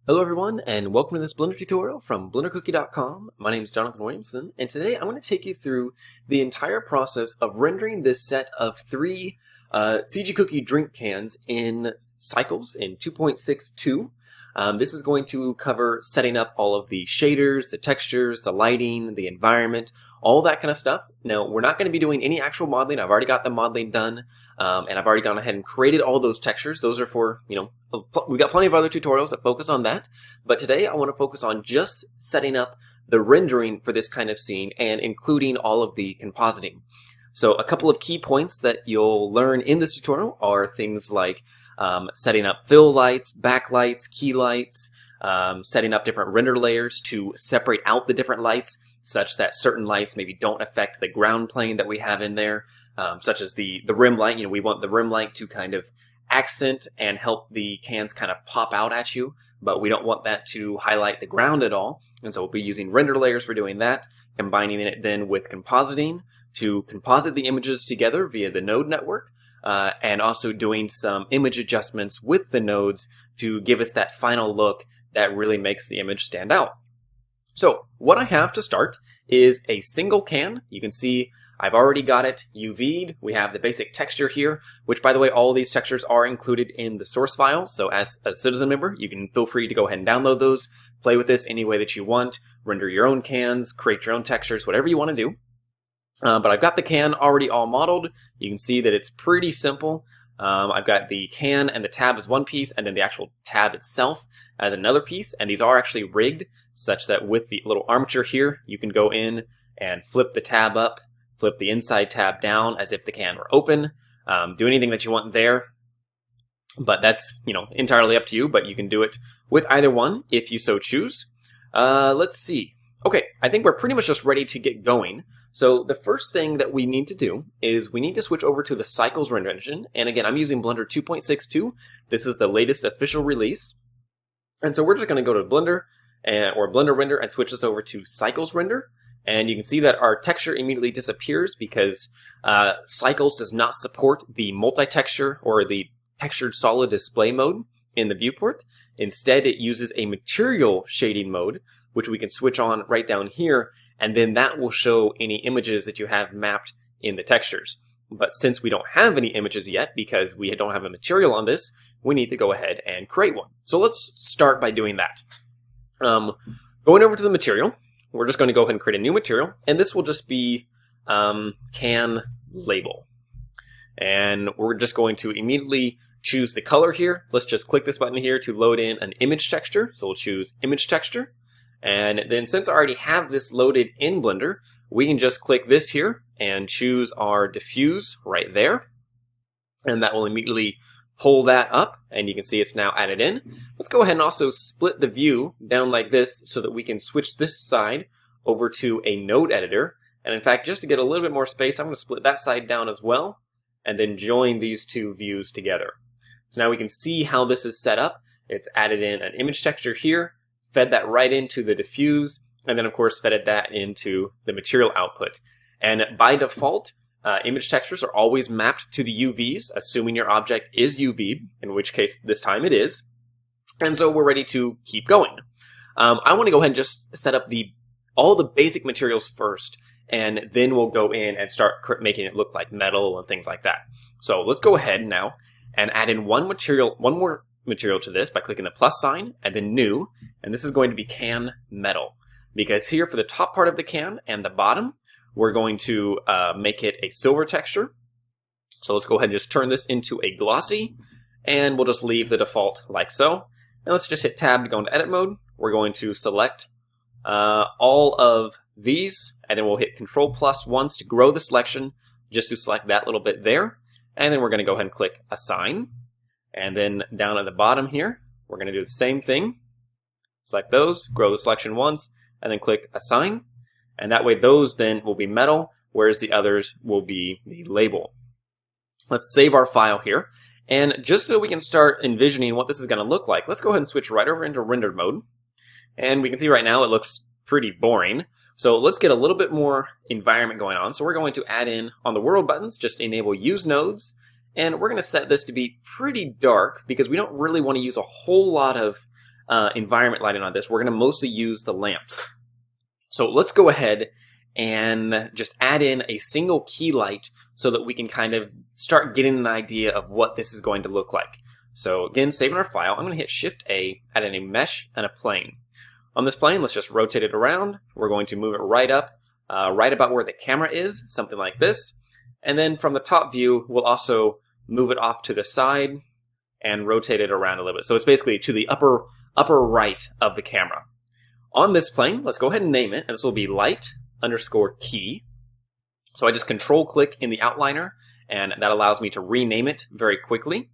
Hello everyone, and welcome to this Blender tutorial from BlenderCookie.com. My name is Jonathan Williamson, and today I'm going to take you through the entire process of rendering this set of three CG Cookie drink cans in cycles in 2.62. This is going to cover setting up all of the shaders, the textures, the lighting, the environment, all that kind of stuff. Now, we're not going to be doing any actual modeling. I've already got the modeling done, and I've already gone ahead and created all those textures. Those are for, we've got plenty of other tutorials that focus on that. But today I want to focus on just setting up the rendering for this kind of scene and including all of the compositing. So a couple of key points that you'll learn in this tutorial are things like setting up fill lights, backlights, key lights, setting up different render layers to separate out the different lights such that certain lights maybe don't affect the ground plane that we have in there, such as the rim light. We want the rim light to kind of accent and help the cans kind of pop out at you, but we don't want that to highlight the ground at all. And so we'll be using render layers for doing that, combining it then with compositing to composite the images together via the node network, and also doing some image adjustments with the nodes to give us that final look that really makes the image stand out. So what I have to start is a single can. You can see I've already got it UV'd. We have the basic texture here, which, by the way, all of these textures are included in the source file. So as a citizen member, you can feel free to go ahead and download those, play with this any way that you want, render your own cans, create your own textures, whatever you want to do. But I've got the can already all modeled. You can see that it's pretty simple. I've got the can and the tab as one piece, and then the actual tab itself as another piece. And these are actually rigged such that with the little armature here, you can go in and flip the tab up, flip the inside tab down as if the can were open. Do anything that you want there. But that's, entirely up to you, but you can do it with either one if you so choose. Let's see. Okay, I think we're pretty much just ready to get going. So the first thing that we need to do is we need to switch over to the Cycles render engine. And again, I'm using Blender 2.62. This is the latest official release. And so we're just going to go to Blender or Blender Render and switch this over to Cycles Render. And you can see that our texture immediately disappears because Cycles does not support the multi-texture or the textured solid display mode in the viewport. Instead, it uses a material shading mode, which we can switch on right down here, and then that will show any images that you have mapped in the textures. But since we don't have any images yet, because we don't have a material on this, we need to go ahead and create one. So let's start by doing that. Going over to the material, we're just going to go ahead and create a new material, and this will just be can label. And we're just going to immediately choose the color here. Let's just click this button here to load in an image texture. So we'll choose image texture. And then since I already have this loaded in Blender, we can just click this here and choose our diffuse right there. And that will immediately pull that up, and you can see it's now added in. Let's go ahead and also split the view down like this so that we can switch this side over to a node editor. And in fact, just to get a little bit more space, I'm going to split that side down as well, and then join these two views together. So now we can see how this is set up. It's added in an image texture here, fed that right into the diffuse, and then of course fed that into the material output. And by default, image textures are always mapped to the UVs, assuming your object is UV'd, in which case this time it is. And so we're ready to keep going. I want to go ahead and just set up all the basic materials first, and then we'll go in and start making it look like metal and things like that. So let's go ahead now and add in one more material to this by clicking the plus sign and then new, and this is going to be can metal, because here for the top part of the can and the bottom we're going to make it a silver texture. So let's go ahead and just turn this into a glossy, and we'll just leave the default like so. And let's just hit tab to go into edit mode. We're going to select all of these, and then we'll hit Ctrl plus once to grow the selection just to select that little bit there. And then we're going to go ahead and click assign. And then down at the bottom here, we're going to do the same thing. Select those, grow the selection once, and then click assign. And that way those then will be metal, whereas the others will be the label. Let's save our file here. And just so we can start envisioning what this is going to look like, let's go ahead and switch right over into rendered mode. And we can see right now it looks pretty boring. So let's get a little bit more environment going on. So we're going to add in on the world buttons, just enable use nodes. And we're going to set this to be pretty dark because we don't really want to use a whole lot of environment lighting on this. We're going to mostly use the lamps. So let's go ahead and just add in a single key light so that we can kind of start getting an idea of what this is going to look like. So again, saving our file, I'm going to hit Shift-A, add in a mesh and a plane. On this plane, let's just rotate it around. We're going to move it right up, right about where the camera is, something like this. And then from the top view, we'll also move it off to the side and rotate it around a little bit. So it's basically to the upper right of the camera. On this plane, let's go ahead and name it, and this will be light_key. So I just control click in the outliner, and that allows me to rename it very quickly.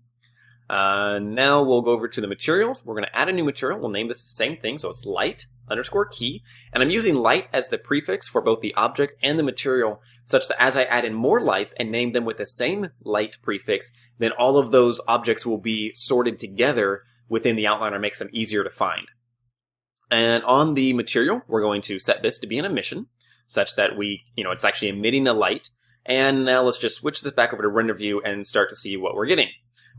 Now we'll go over to the materials. We're going to add a new material. We'll name this the same thing, so it's light_key. And I'm using light as the prefix for both the object and the material, such that as I add in more lights and name them with the same light prefix, then all of those objects will be sorted together within the outliner, makes them easier to find. And on the material, we're going to set this to be an emission, such that it's actually emitting a light. And now let's just switch this back over to render view and start to see what we're getting,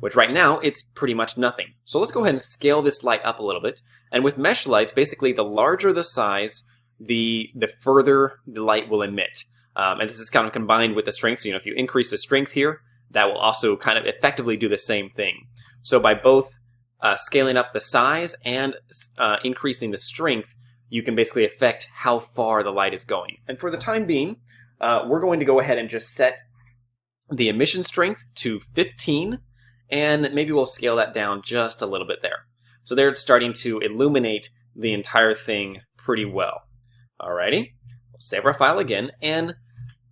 which right now it's pretty much nothing. So let's go ahead and scale this light up a little bit. And with mesh lights, basically the larger the size, the further the light will emit. And this is kind of combined with the strength. So if you increase the strength here, that will also kind of effectively do the same thing. So by both scaling up the size and increasing the strength, you can basically affect how far the light is going. And for the time being, we're going to go ahead and just set the emission strength to 15, and maybe we'll scale that down just a little bit there. So there it's starting to illuminate the entire thing pretty well. Alrighty, we'll save our file again, and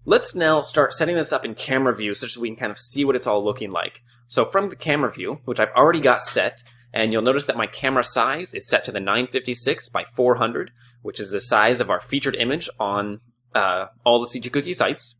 let's now start setting this up in camera view such that we can kind of see what it's all looking like. So from the camera view, which I've already got set, and you'll notice that my camera size is set to the 956 by 400, which is the size of our featured image on all the CG Cookie sites.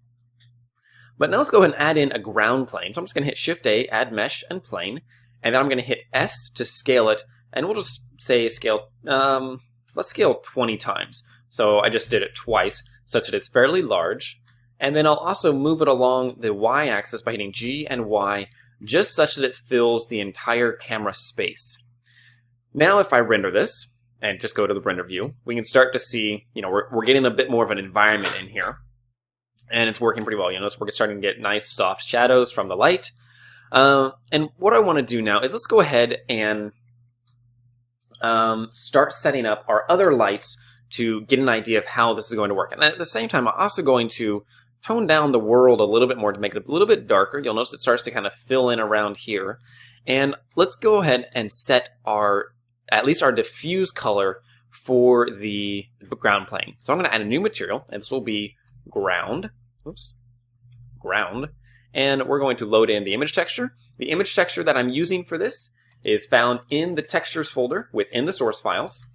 But now let's go ahead and add in a ground plane. So I'm just going to hit Shift-A, add mesh and plane, and then I'm going to hit S to scale it, and we'll just say scale, let's scale 20 times. So I just did it twice, such that it's fairly large. And then I'll also move it along the Y-axis by hitting G and Y, just such that it fills the entire camera space. Now if I render this, and just go to the render view, we can start to see, we're getting a bit more of an environment in here. And it's working pretty well. We're starting to get nice soft shadows from the light. And what I want to do now is let's go ahead and start setting up our other lights to get an idea of how this is going to work. And at the same time, I'm also going to tone down the world a little bit more to make it a little bit darker. You'll notice it starts to kind of fill in around here. And let's go ahead and set at least our diffuse color for the ground plane. So I'm going to add a new material, and this will be ground. Ground. And we're going to load in the image texture. The image texture that I'm using for this is found in the textures folder within the source files.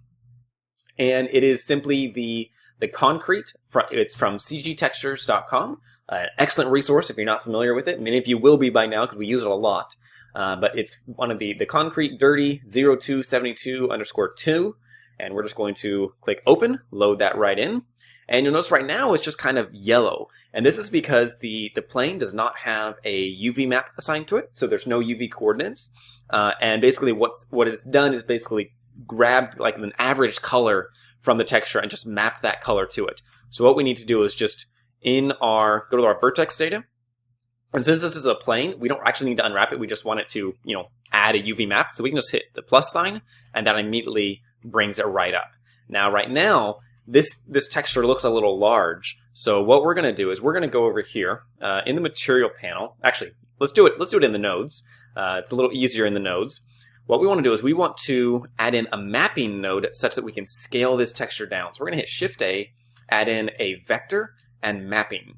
And it is simply the concrete. It's from cgtextures.com. An excellent resource if you're not familiar with it. Many of you will be by now because we use it a lot. But it's one of the concrete dirty 0272_2. And we're just going to click open, load that right in. And you'll notice right now it's just kind of yellow. And this is because the plane does not have a UV map assigned to it. So there's no UV coordinates. And basically what it's done is basically grabbed like an average color from the texture and just mapped that color to it. So what we need to do is just go to our vertex data. And since this is a plane, we don't actually need to unwrap it. We just want it to, add a UV map. So we can just hit the plus sign, and that immediately brings it right up. Now, right now, this texture looks a little large. So what we're going to do is we're going to go over here in the material panel. Actually, let's do it in the nodes. It's a little easier in the nodes. What we want to do is we want to add in a mapping node such that we can scale this texture down. So we're going to hit Shift-A, add in a vector and mapping.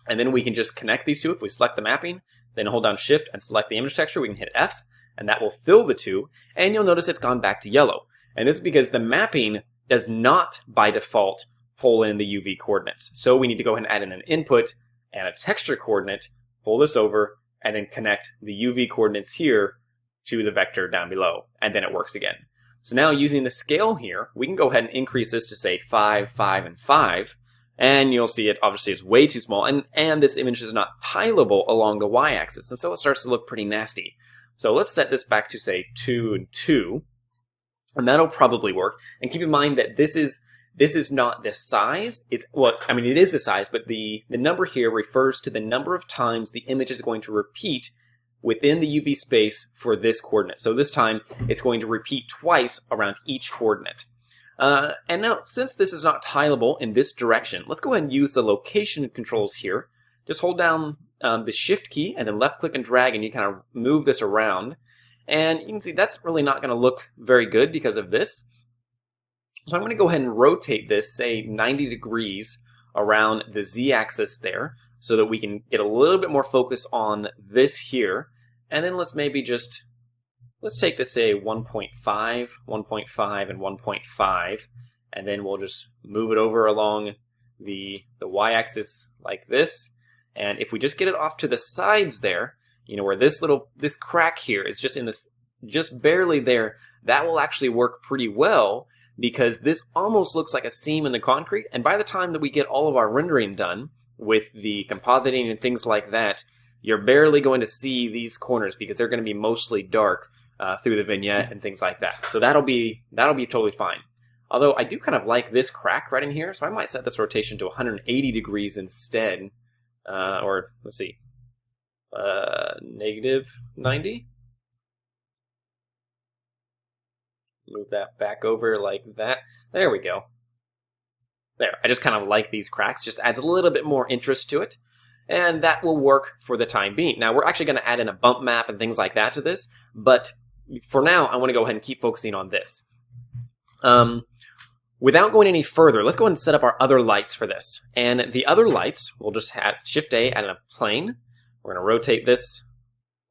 And then we can just connect these two. If we select the mapping, then hold down Shift and select the image texture, we can hit F, and that will fill the two. And you'll notice it's gone back to yellow. And this is because the mapping does not, by default, pull in the UV coordinates. So we need to go ahead and add in an input and a texture coordinate, pull this over, and then connect the UV coordinates here to the vector down below, and then it works again. So now using the scale here, we can go ahead and increase this to say 5, 5, and 5, and you'll see it obviously is way too small, and this image is not tileable along the y-axis, and so it starts to look pretty nasty. So let's set this back to say 2 and 2, And that'll probably work. And keep in mind that this is not the size. It is the size, but the number here refers to the number of times the image is going to repeat within the UV space for this coordinate. So this time, it's going to repeat twice around each coordinate. And now, since this is not tileable in this direction, let's go ahead and use the location controls here. Just hold down the Shift key and then left click and drag, and you kind of move this around. And you can see that's really not going to look very good because of this. So I'm going to go ahead and rotate this, say 90 degrees around the Z-axis there, so that we can get a little bit more focus on this here. And then let's maybe just, let's take this, say 1.5, 1.5, and 1.5. And then we'll just move it over along the Y-axis like this. And if we just get it off to the sides there, you know, where this crack here is just in this, just barely there, that will actually work pretty well, because this almost looks like a seam in the concrete. And by the time that we get all of our rendering done with the compositing and things like that, you're barely going to see these corners because they're going to be mostly dark through the vignette and things like that. So that'll be totally fine. Although I do kind of like this crack right in here, so I might set this rotation to 180 degrees instead. Or let's see, -90. Move that back over like that. There we go. There, I just kind of like these cracks. Just adds a little bit more interest to it. And that will work for the time being. Now, we're actually going to add in a bump map and things like that to this. But for now, I want to go ahead and keep focusing on this. Without going any further, let's go ahead and set up our other lights for this. And the other lights, we'll just hit Shift-A, add in a plane. We're going to rotate this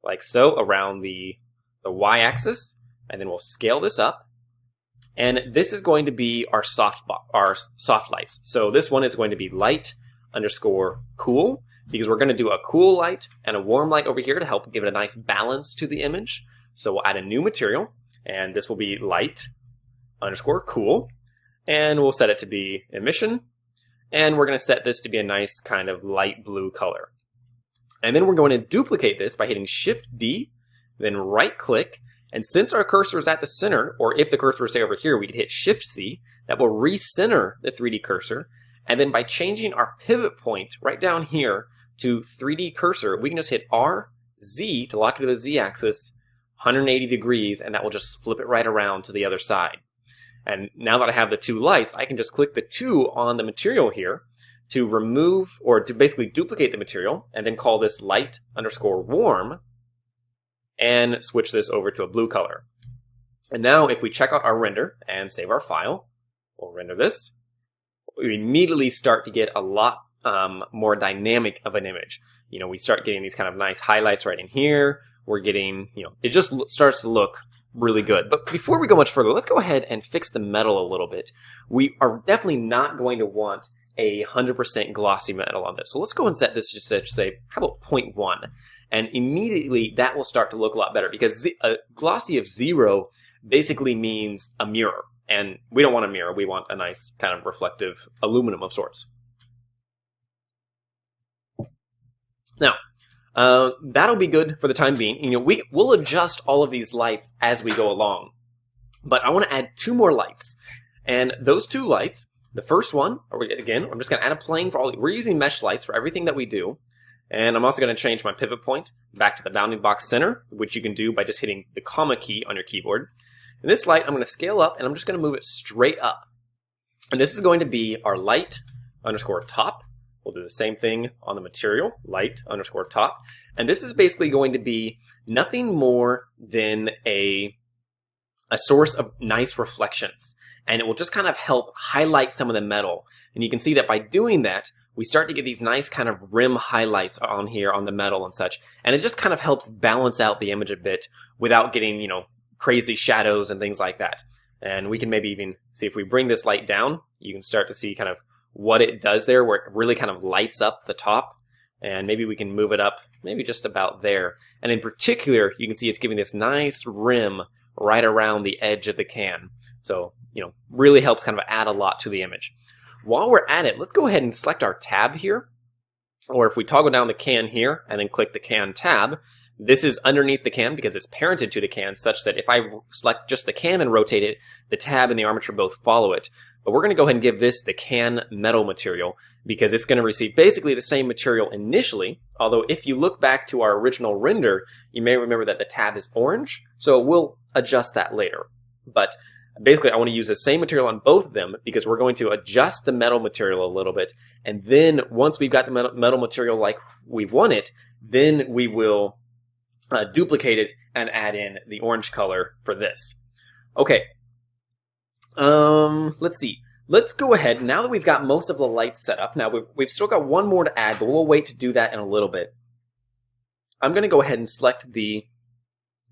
like so around the Y-axis. And then we'll scale this up. And this is going to be our soft lights. So this one is going to be light_cool, because we're going to do a cool light and a warm light over here to help give it a nice balance to the image. So we'll add a new material, and this will be light_cool. And we'll set it to be emission. And we're going to set this to be a nice kind of light blue color. And then we're going to duplicate this by hitting Shift-D, then right-click. And since our cursor is at the center, or if the cursor was, say, over here, we could hit Shift-C. That will recenter the 3D cursor. And then by changing our pivot point right down here to 3D cursor, we can just hit R-Z to lock it to the Z-axis, 180 degrees, and that will just flip it right around to the other side. And now that I have the two lights, I can just click the 2 on the material here to remove, or to basically duplicate the material, and then call this light_warm, and switch this over to a blue color. And now if we check out our render and save our file, we'll render this, we immediately start to get a lot more dynamic of an image. You know, we start getting these kind of nice highlights right in here. We're getting, you know, it just starts to look really good. But before we go much further, let's go ahead and fix the metal a little bit. We are definitely not going to want a 100% glossy metal on this. So let's go and set this just to say, how about 0.1? And immediately that will start to look a lot better, because a glossy of 0 basically means a mirror. And we don't want a mirror. We want a nice kind of reflective aluminum of sorts. Now, that'll be good for the time being. You know, we'll adjust all of these lights as we go along. But I want to add 2 more lights. And those 2 lights, the first one, again, I'm just going to add a plane for all. We're using mesh lights for everything that we do. And I'm also going to change my pivot point back to the bounding box center, which you can do by just hitting the comma key on your keyboard. And this light, I'm going to scale up, and I'm just going to move it straight up. And this is going to be our light_top. We'll do the same thing on the material, light_top. And this is basically going to be nothing more than a source of nice reflections. And it will just kind of help highlight some of the metal. And you can see that by doing that, we start to get these nice kind of rim highlights on here on the metal and such. And it just kind of helps balance out the image a bit without getting, you know, crazy shadows and things like that. And we can maybe even see if we bring this light down, you can start to see kind of what it does there, where it really kind of lights up the top. And maybe we can move it up, maybe just about there. And in particular, you can see it's giving this nice rim right around the edge of the can. So, you know, really helps kind of add a lot to the image. While we're at it, let's go ahead and select our tab here. Or if we toggle down the can here and then click the can tab, This is underneath the can because it's parented to the can, such that if I select just the can and rotate it, the tab and the armature both follow it. But we're going to go ahead and give this the can metal material because it's going to receive basically the same material initially, although if you look back to our original render, you may remember that the tab is orange, so we'll adjust that later. But basically, I want to use the same material on both of them because we're going to adjust the metal material a little bit, and then once we've got the metal material like we want it, then we will duplicate it and add in the orange color for this. Okay. Let's see. Let's go ahead, now that we've got most of the lights set up, now we've still got one more to add, but we'll wait to do that in a little bit. I'm going to go ahead and select the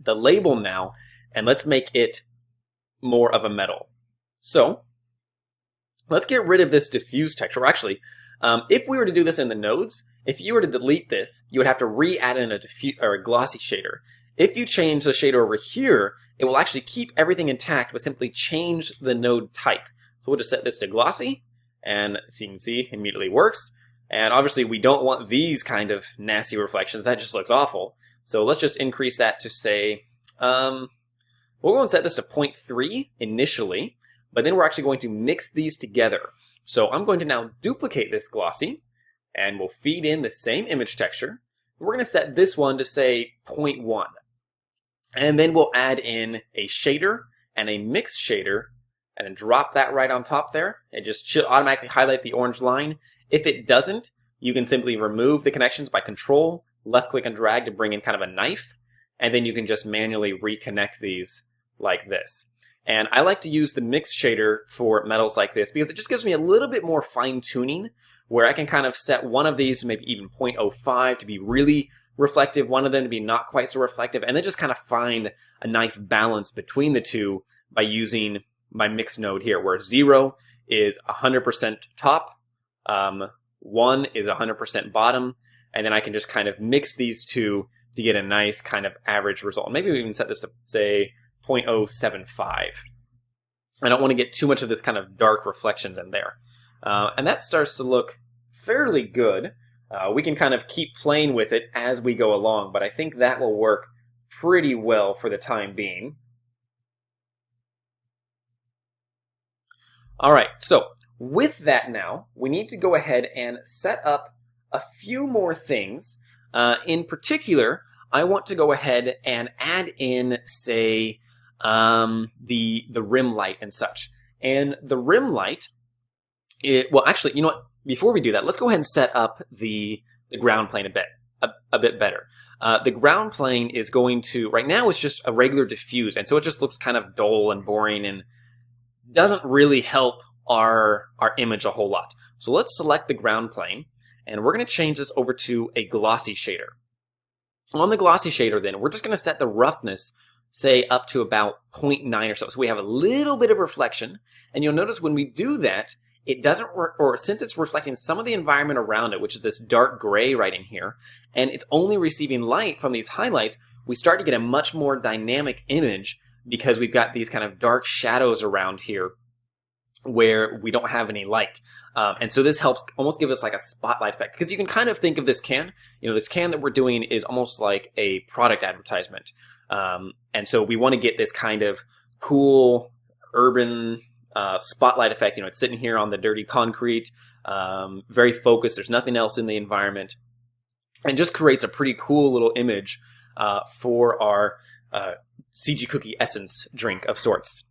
label now, and let's make it more of a metal. So, let's get rid of this diffuse texture. Actually, if we were to do this in the nodes, if you were to delete this, you would have to re-add in a glossy shader. If you change the shader over here, it will actually keep everything intact, but simply change the node type. So we'll just set this to glossy, and as you can see, immediately works. And obviously we don't want these kind of nasty reflections, that just looks awful. So let's just increase that to say, we'll go and set this to 0.3 initially, but then we're actually going to mix these together. So I'm going to now duplicate this glossy, and we'll feed in the same image texture. We're going to set this one to say 0.1. And then we'll add in a shader and a mix shader, and then drop that right on top there. It just should automatically highlight the orange line. If it doesn't, you can simply remove the connections by Control, left click and drag to bring in kind of a knife, and then you can just manually reconnect these like this. And I like to use the mix shader for metals like this because it just gives me a little bit more fine tuning, where I can kind of set one of these, maybe even 0.05 to be really reflective, one of them to be not quite so reflective, and then just kind of find a nice balance between the two by using my mix node here, where 0 is 100% top, 1 is 100% bottom, and then I can just kind of mix these two to get a nice kind of average result. Maybe we even set this to, say, 0.075. I don't want to get too much of this kind of dark reflections in there. And that starts to look fairly good. We can kind of keep playing with it as we go along, but I think that will work pretty well for the time being. All right, so with that now, we need to go ahead and set up a few more things. In particular, I want to go ahead and add in, say, the rim light and such. And the rim light, well, actually, you know what? Before we do that, let's go ahead and set up the ground plane a bit better. The ground plane is going to, right now it's just a regular diffuse, and so it just looks kind of dull and boring and doesn't really help our image a whole lot. So let's select the ground plane, and we're going to change this over to a glossy shader. On the glossy shader then, we're just going to set the roughness, say, up to about 0.9 or so. So we have a little bit of reflection, and you'll notice when we do that, it doesn't, or since it's reflecting some of the environment around it, which is this dark gray right in here, and it's only receiving light from these highlights, we start to get a much more dynamic image because we've got these kind of dark shadows around here where we don't have any light. And so this helps almost give us like a spotlight effect, because you can kind of think of this can, this can that we're doing is almost like a product advertisement. And so we want to get this kind of cool urban spotlight effect. It's sitting here on the dirty concrete, very focused. There's nothing else in the environment, and just creates a pretty cool little image for our CG Cookie Essence drink of sorts.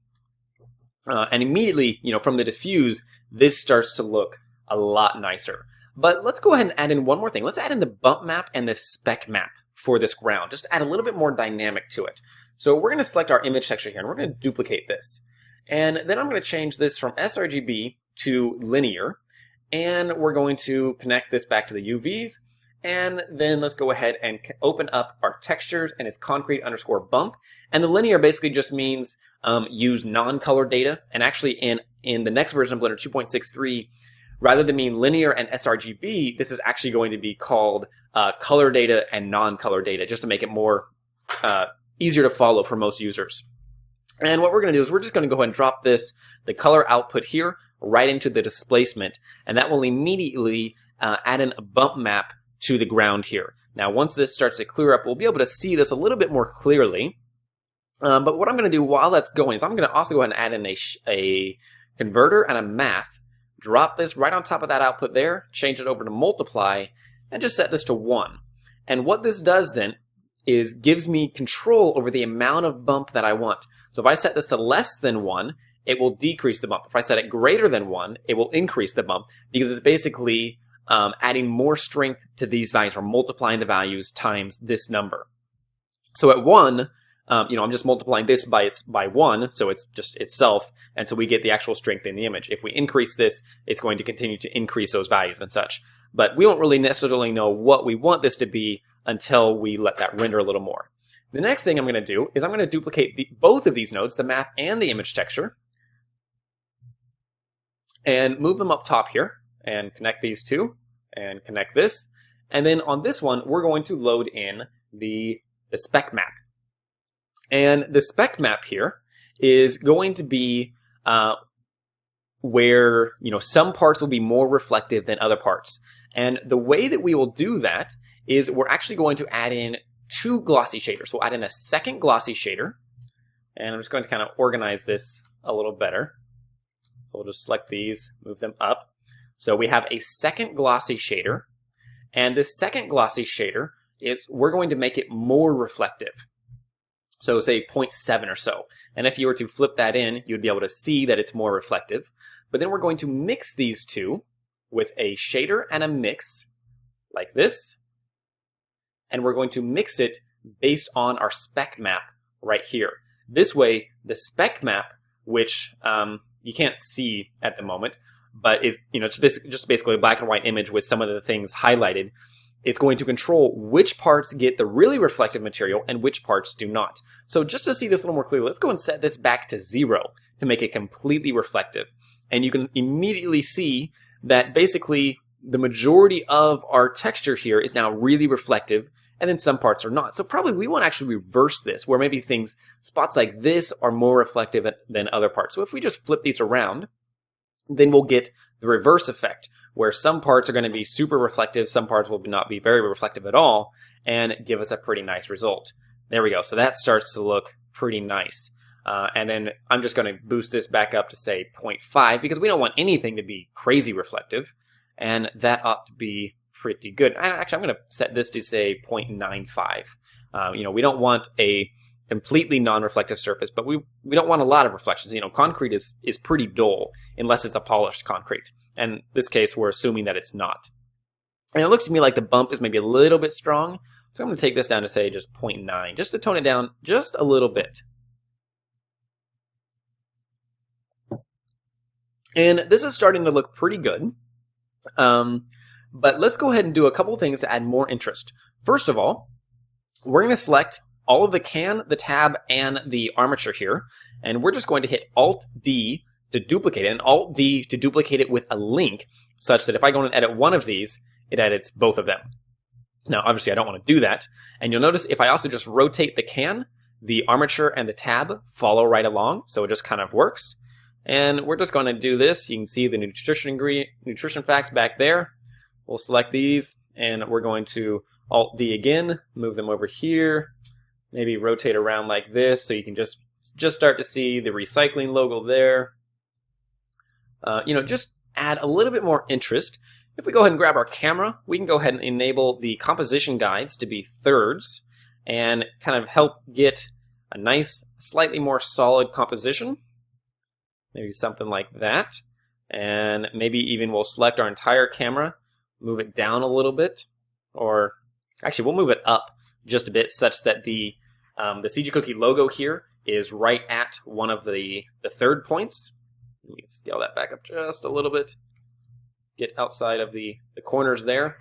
And immediately, from the diffuse, this starts to look a lot nicer. But let's go ahead and add in one more thing. Let's add in the bump map and the spec map for this ground, just to add a little bit more dynamic to it. So we're going to select our image texture here, and we're going to duplicate this. And then I'm going to change this from sRGB to linear, and we're going to connect this back to the UVs. And then let's go ahead and open up our textures, and it's concrete_bump. And the linear basically just means use non-color data. And actually in the next version of Blender 2.63, rather than mean linear and sRGB, this is actually going to be called color data and non-color data, just to make it more easier to follow for most users. And what we're going to do is we're just going to go ahead and drop the color output here, right into the displacement. And that will immediately add in a bump map to the ground here. Now, once this starts to clear up, we'll be able to see this a little bit more clearly. But what I'm going to do while that's going is I'm going to also go ahead and add in a converter and a math, drop this right on top of that output there, change it over to multiply, and just set this to 1. And what this does then is gives me control over the amount of bump that I want. So if I set this to less than 1, it will decrease the bump. If I set it greater than 1, it will increase the bump, because it's basically adding more strength to these values, or multiplying the values times this number. So at 1, I'm just multiplying this by 1, so it's just itself, and so we get the actual strength in the image. If we increase this, it's going to continue to increase those values and such. But we won't really necessarily know what we want this to be until we let that render a little more. The next thing I'm going to do is I'm going to duplicate both of these nodes, the math and the image texture, and move them up top here, and connect these two, and connect this. And then on this one, we're going to load in the spec map. And the spec map here is going to be where some parts will be more reflective than other parts. And the way that we will do that is we're actually going to add in 2 glossy shaders. We'll add in a second glossy shader, and I'm just going to kind of organize this a little better. So we'll just select these, move them up. So we have a second glossy shader, and this second glossy shader we're going to make it more reflective. So say 0.7 or so. And if you were to flip that in, you'd be able to see that it's more reflective. But then we're going to mix these two with a shader and a mix like this. And we're going to mix it based on our spec map right here. This way, the spec map, which you can't see at the moment, but is just basically a black and white image with some of the things highlighted, it's going to control which parts get the really reflective material and which parts do not. So just to see this a little more clearly, let's go and set this back to 0 to make it completely reflective. And you can immediately see that basically the majority of our texture here is now really reflective, and then some parts are not. So probably we want to actually reverse this, where maybe spots like this are more reflective than other parts. So if we just flip these around, then we'll get the reverse effect, where some parts are going to be super reflective, some parts will not be very reflective at all, and give us a pretty nice result. There we go. So that starts to look pretty nice. And then I'm just going to boost this back up to say 0.5, because we don't want anything to be crazy reflective, and that ought to be pretty good. Actually, I'm going to set this to say 0.95. We don't want a completely non-reflective surface, but we don't want a lot of reflections. Concrete is pretty dull unless it's a polished concrete. And in this case, we're assuming that it's not. And it looks to me like the bump is maybe a little bit strong. So I'm going to take this down to say just 0.9, just to tone it down just a little bit. And this is starting to look pretty good. But let's go ahead and do a couple of things to add more interest. First of all, we're going to select all of the can, the tab, and the armature here. And we're just going to hit Alt-D to duplicate it, and Alt-D to duplicate it with a link, such that if I go and edit one of these, it edits both of them. Now, obviously, I don't want to do that. And you'll notice if I also just rotate the can, the armature and the tab follow right along. So it just kind of works. And we're just going to do this. You can see the nutrition facts back there. We'll select these, and we're going to Alt-D again, move them over here, maybe rotate around like this so you can just start to see the recycling logo there. Just add a little bit more interest. If we go ahead and grab our camera, we can go ahead and enable the composition guides to be thirds and kind of help get a nice, slightly more solid composition. Maybe something like that. And maybe even we'll select our entire camera, move it down a little bit, or actually we'll move it up just a bit such that the CG Cookie logo here is right at one of the third points. We can scale that back up just a little bit, get outside of the corners there,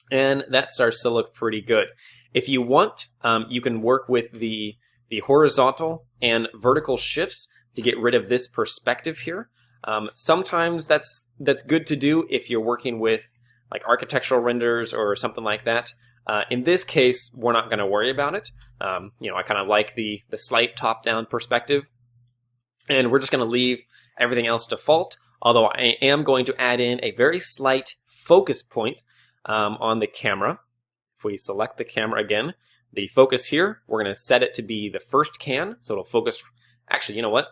and that starts to look pretty good. If you want, you can work with the horizontal and vertical shifts to get rid of this perspective here. Sometimes that's good to do if you're working with like architectural renders or something like that. In this case, we're not going to worry about it. I kind of like the slight top-down perspective, and we're just going to leave everything else default, although I am going to add in a very slight focus point on the camera. if we select the camera again, the focus here, we're going to set it to be the first can, so it'll focus. Actually, you know what?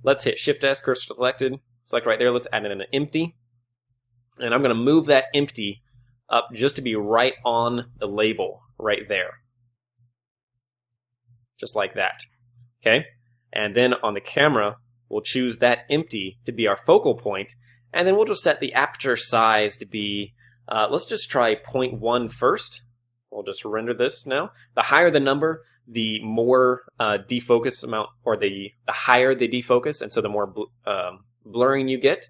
Let's hit Shift S, cursor selected, select right there. Let's add in an empty. And I'm going to move that empty up just to be right on the label right there. Just like that. Okay? And then on the camera, we'll choose that empty to be our focal point. And then we'll just set the aperture size to be, let's just try 0.1 first. We'll just render this now. The higher the number, the more defocus amount, or the higher the defocus, and so the more blurring you get.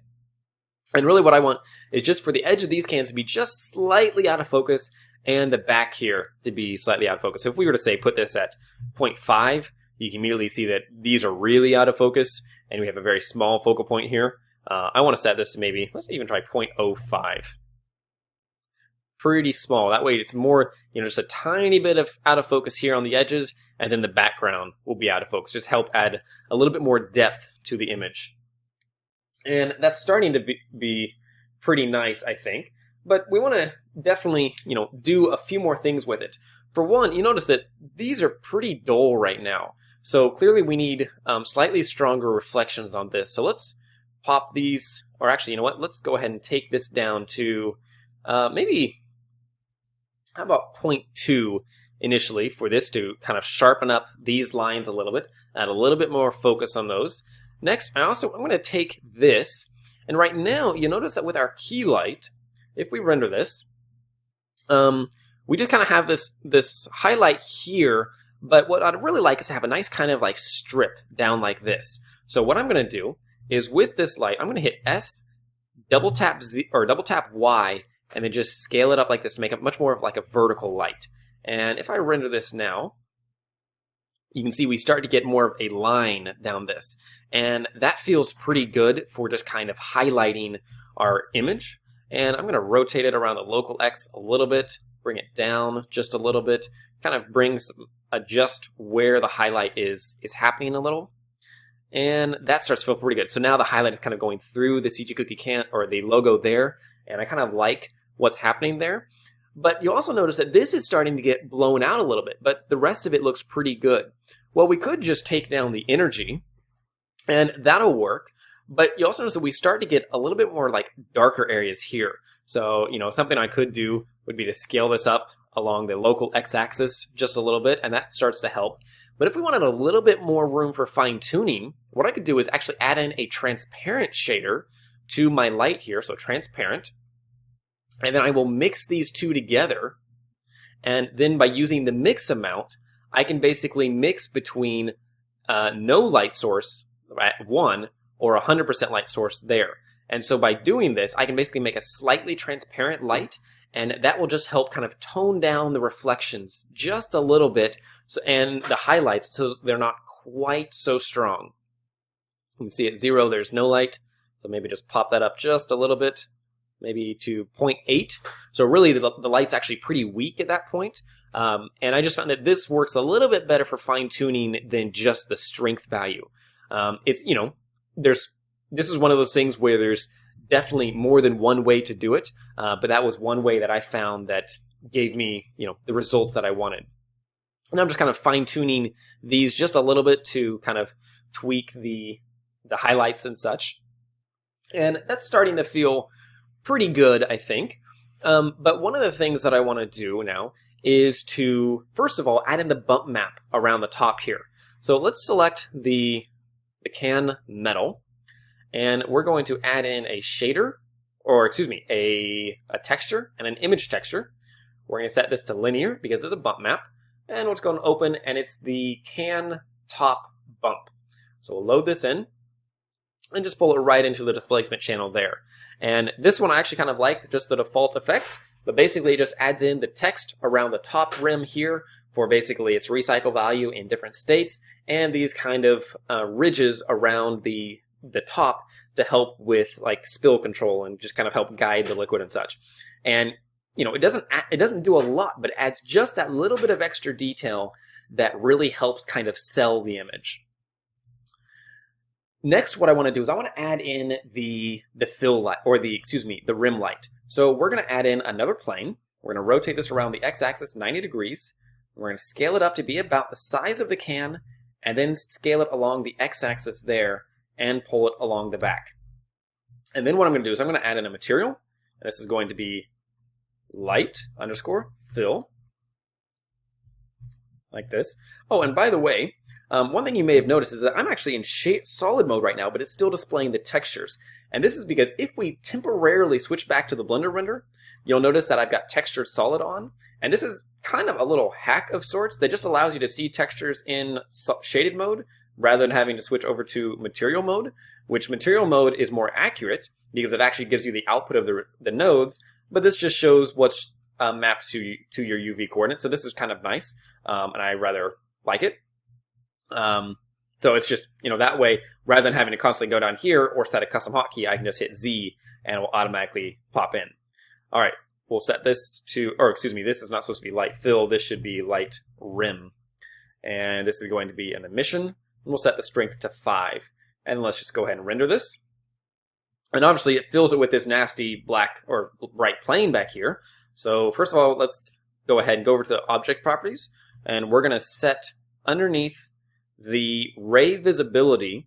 And really what I want is just for the edge of these cans to be just slightly out of focus, and the back here to be slightly out of focus. So if we were to say put this at 0.5, you can immediately see that these are really out of focus, and we have a very small focal point here. I want to set this to maybe, let's even try 0.05. Pretty small. That way it's more, just a tiny bit of out of focus here on the edges, and then the background will be out of focus. Just help add a little bit more depth to the image. And that's starting to be pretty nice, I think. But we want to definitely, do a few more things with it. For one, you notice that these are pretty dull right now. So clearly we need slightly stronger reflections on this. So let's pop these, or actually, you know what? Let's go ahead and take this down to maybe, how about 0.2 initially for this to kind of sharpen up these lines a little bit, add a little bit more focus on those. Next, I'm going to take this, and right now, you notice that with our key light, if we render this, we just kind of have this highlight here, but what I'd really like is to have a nice kind of like strip down like this. So what I'm going to do is with this light, I'm going to hit S, double tap Y, and then just scale it up like this to make it much more of like a vertical light. And if I render this now, you can see we start to get more of a line down this. And that feels pretty good for just kind of highlighting our image. And I'm going to rotate it around the local X a little bit, bring it down just a little bit, kind of adjust where the highlight is happening a little. And that starts to feel pretty good. So now the highlight is kind of going through the CG Cookie can, or the logo there, and I kind of like what's happening there. But you also notice that this is starting to get blown out a little bit, but the rest of it looks pretty good. Well, we could just take down the energy, and that'll work. But you also notice that we start to get a little bit more like darker areas here. So, something I could do would be to scale this up along the local x-axis just a little bit, and that starts to help. But if we wanted a little bit more room for fine-tuning, what I could do is actually add in a transparent shader to my light here, so transparent. And then I will mix these two together. And then by using the mix amount, I can basically mix between no light source at 1 or 100% light source there. And so by doing this, I can basically make a slightly transparent light, and that will just help kind of tone down the reflections just a little bit, and the highlights so they're not quite so strong. You can see at 0 there's no light, so maybe just pop that up just a little bit, maybe to 0.8. So really the light's actually pretty weak at that point. And I just found that this works a little bit better for fine-tuning than just the strength value. This is one of those things where there's definitely more than one way to do it, but that was one way that I found that gave me, the results that I wanted. And I'm just kind of fine-tuning these just a little bit to kind of tweak the highlights and such. And that's starting to feel pretty good, I think. But one of the things that I want to do now is to, first of all, add in the bump map around the top here. So let's select the can metal, and we're going to add in a shader, or excuse me, a texture and an image texture. We're going to set this to linear because there's a bump map, and it's going to open, and it's the can top bump. So we'll load this in and just pull it right into the displacement channel there. And this one I actually kind of like just the default effects, but basically it just adds in the text around the top rim here for basically its recycle value in different states, and these kind of ridges around the top to help with like spill control and just kind of help guide the liquid and such. And it doesn't do a lot, but it adds just that little bit of extra detail that really helps kind of sell the image. Next, what I want to do is I want to add in the fill light, or the rim light. So we're going to add in another plane, We're going to rotate this around the x-axis 90 degrees. We're going to scale it up to be about the size of the can, and then scale it along the x-axis there and pull it along the back. And then what I'm going to do is I'm going to add in a material. This is going to be light underscore fill, like this. Oh, and by the way, one thing you may have noticed is that I'm actually in solid mode right now, but it's still displaying the textures. And this is because if we temporarily switch back to the Blender render, you'll notice that I've got textured solid on. And this is kind of a little hack of sorts that just allows you to see textures in shaded mode rather than having to switch over to material mode, which material mode is more accurate because it actually gives you the output of the nodes, but this just shows what's mapped to your UV coordinates. So this is kind of nice, and I rather like it. So it's just, that way, rather than having to constantly go down here or set a custom hotkey, I can just hit Z and it will automatically pop in. All right, we'll set this to, or excuse me, this is not supposed to be light fill. This should be light rim. And this is going to be an emission. And we'll set the strength to 5. And let's just go ahead and render this. And obviously it fills it with this nasty black or bright plane back here. So first of all, let's go ahead and go over to the object properties. And we're going to set underneath the ray visibility,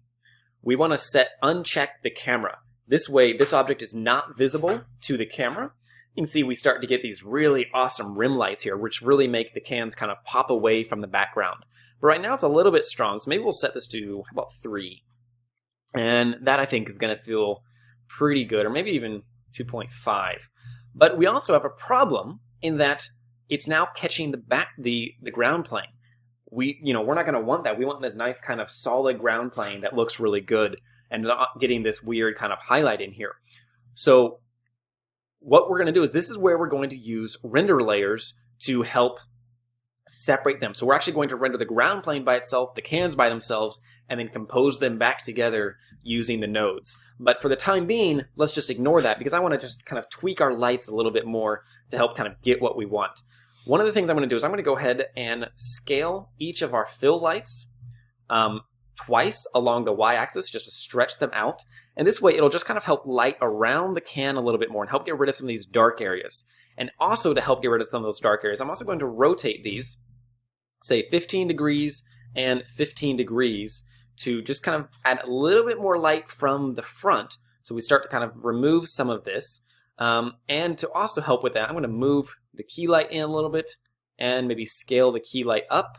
we want to set uncheck the camera. This way, this object is not visible to the camera. You can see we start to get these really awesome rim lights here, which really make the cans kind of pop away from the background. But right now it's a little bit strong, so maybe we'll set this to, how about 3? And that I think is going to feel pretty good, or maybe even 2.5. But we also have a problem in that it's now catching the ground plane. We're not going to want that. We want the nice kind of solid ground plane that looks really good and not getting this weird kind of highlight in here. So what we're going to do is this is where we're going to use render layers to help separate them. So we're actually going to render the ground plane by itself, the cans by themselves, and then compose them back together using the nodes. But for the time being, let's just ignore that because I want to just kind of tweak our lights a little bit more to help kind of get what we want. One of the things I'm going to do is I'm going to go ahead and scale each of our fill lights twice along the y-axis just to stretch them out. And this way it'll just kind of help light around the can a little bit more and help get rid of some of these dark areas. And also to help get rid of some of those dark areas, I'm also going to rotate these, say 15 degrees and 15 degrees to just kind of add a little bit more light from the front. So we start to kind of remove some of this. And to also help with that, I'm going to move the key light in a little bit and maybe scale the key light up.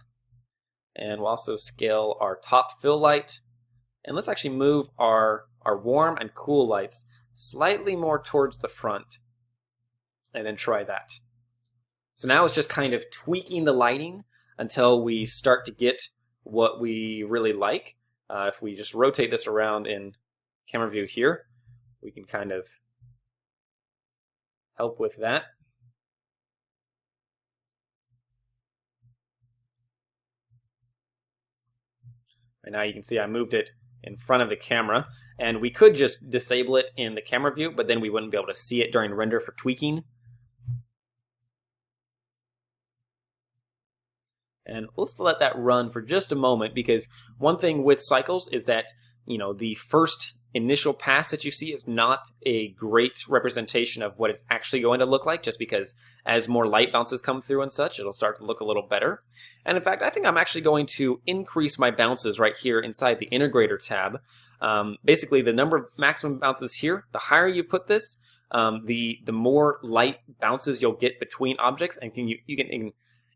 And we'll also scale our top fill light. And let's actually move our warm and cool lights slightly more towards the front. And then try that. So now it's just kind of tweaking the lighting until we start to get what we really like. If we just rotate this around in camera view here, we can kind of help with that. And now you can see I moved it in front of the camera. And we could just disable it in the camera view, but then we wouldn't be able to see it during render for tweaking. And let's let that run for just a moment, because one thing with cycles is that, the first initial pass that you see is not a great representation of what it's actually going to look like, just because as more light bounces come through and such, it'll start to look a little better. And in fact, I think I'm actually going to increase my bounces right here inside the Integrator tab. Basically, the number of maximum bounces here, the higher you put this, the more light bounces you'll get between objects, and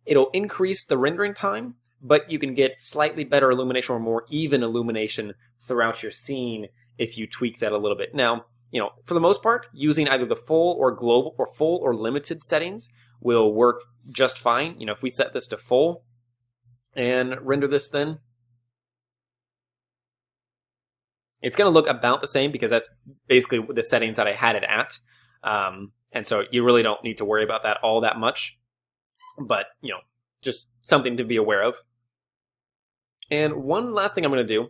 it'll increase the rendering time, but you can get slightly better illumination or more even illumination throughout your scene if you tweak that a little bit. Now, for the most part, using either the full or global or full or limited settings will work just fine. If we set this to full and render this, then it's going to look about the same because that's basically the settings that I had it at. And so you really don't need to worry about that all that much. But, just something to be aware of. And one last thing I'm going to do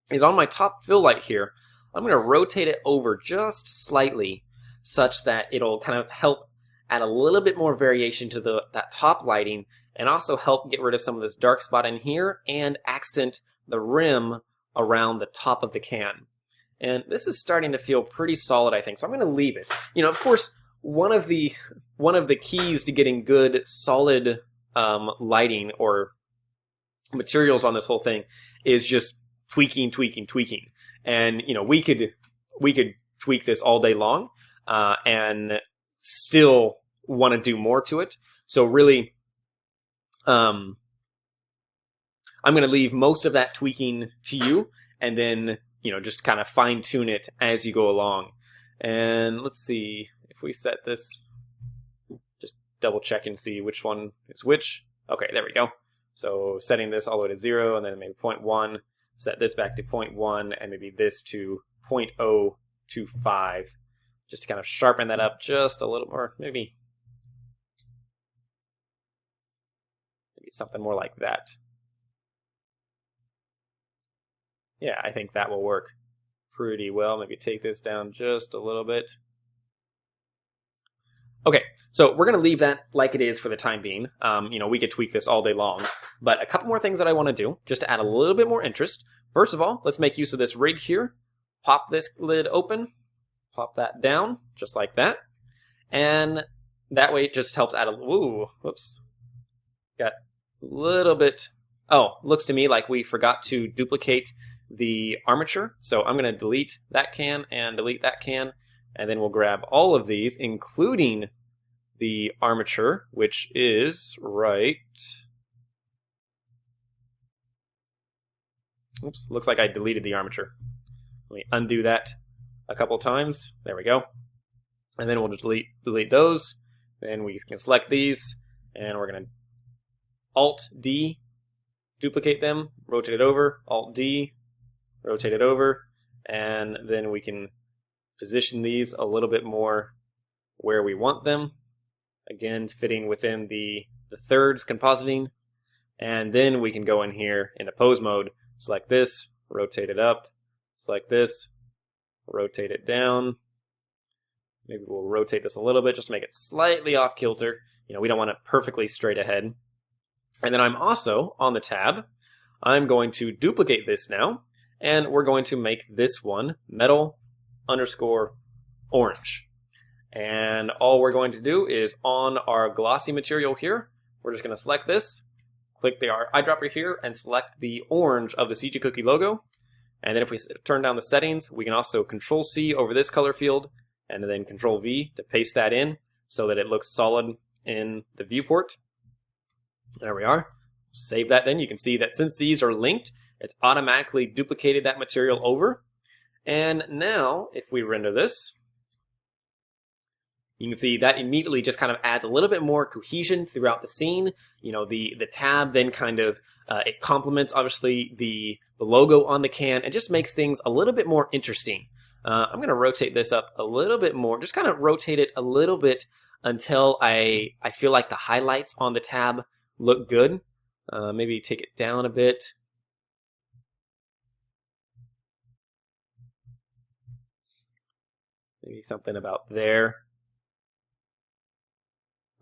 is on my top fill light here, I'm going to rotate it over just slightly such that it'll kind of help add a little bit more variation to that top lighting and also help get rid of some of this dark spot in here and accent the rim around the top of the can. And this is starting to feel pretty solid, I think, so I'm going to leave it. Of course, one of the one of the keys to getting good, solid lighting or materials on this whole thing is just tweaking. And we could tweak this all day long and still want to do more to it. So really, I'm going to leave most of that tweaking to you, and then just kind of fine tune it as you go along. And let's see if we set this. Just double check and see which one is which. Okay, there we go. So setting this all the way to 0, and then maybe 0.1. Set this back to 0.1, and maybe this to 0.025, just to kind of sharpen that up just a little more. Maybe something more like that. Yeah, I think that will work pretty well. Maybe take this down just a little bit. Okay, so we're going to leave that like it is for the time being. We could tweak this all day long, but a couple more things that I want to do just to add a little bit more interest. First of all, let's make use of this rig here. Pop this lid open, pop that down just like that, and that way it just helps add a. Ooh, whoops, got a little bit. Oh, looks to me like we forgot to duplicate the armature, so I'm going to delete that can and delete that can. And then we'll grab all of these, including the armature, which is right. Oops, looks like I deleted the armature. Let me undo that a couple times. There we go. And then we'll just delete those. Then we can select these, and we're going to Alt-D, duplicate them, rotate it over, Alt-D, rotate it over, and then we can position these a little bit more where we want them. Again, fitting within the thirds compositing. And then we can go in here in the pose mode, select this, rotate it up, select this, rotate it down. Maybe we'll rotate this a little bit just to make it slightly off kilter. We don't want it perfectly straight ahead. And then I'm also on the tab. I'm going to duplicate this now, and we're going to make this one metal _ orange. And all we're going to do is on our glossy material here, we're just going to select this, click the eyedropper here, and select the orange of the CG Cookie logo. And then if we turn down the settings, we can also Ctrl-C over this color field, and then Ctrl-V to paste that in so that it looks solid in the viewport. There we are. Save that then. You can see that since these are linked, it's automatically duplicated that material over. And now, if we render this, you can see that immediately just kind of adds a little bit more cohesion throughout the scene. The tab then kind of, it complements, obviously, the logo on the can and just makes things a little bit more interesting. I'm going to rotate this up a little bit more, just kind of rotate it a little bit until I feel like the highlights on the tab look good. Maybe take it down a bit. Maybe something about there.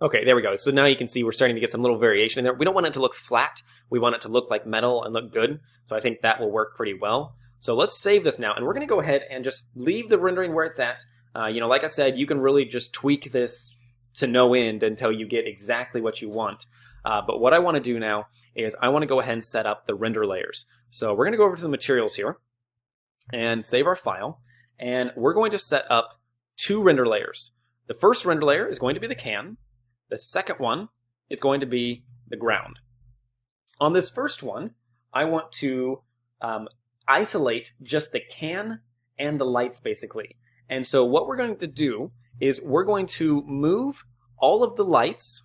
Okay, there we go. So now you can see we're starting to get some little variation in there. We don't want it to look flat. We want it to look like metal and look good. So I think that will work pretty well. So let's save this now. And we're going to go ahead and just leave the rendering where it's at. Like I said, you can really just tweak this to no end until you get exactly what you want. But what I want to do now is I want to go ahead and set up the render layers. So we're going to go over to the materials here and save our file. And we're going to set up 2 render layers. The first render layer is going to be the can. The second one is going to be the ground. On this first one, I want to isolate just the can and the lights, basically. And so what we're going to do is we're going to move all of the lights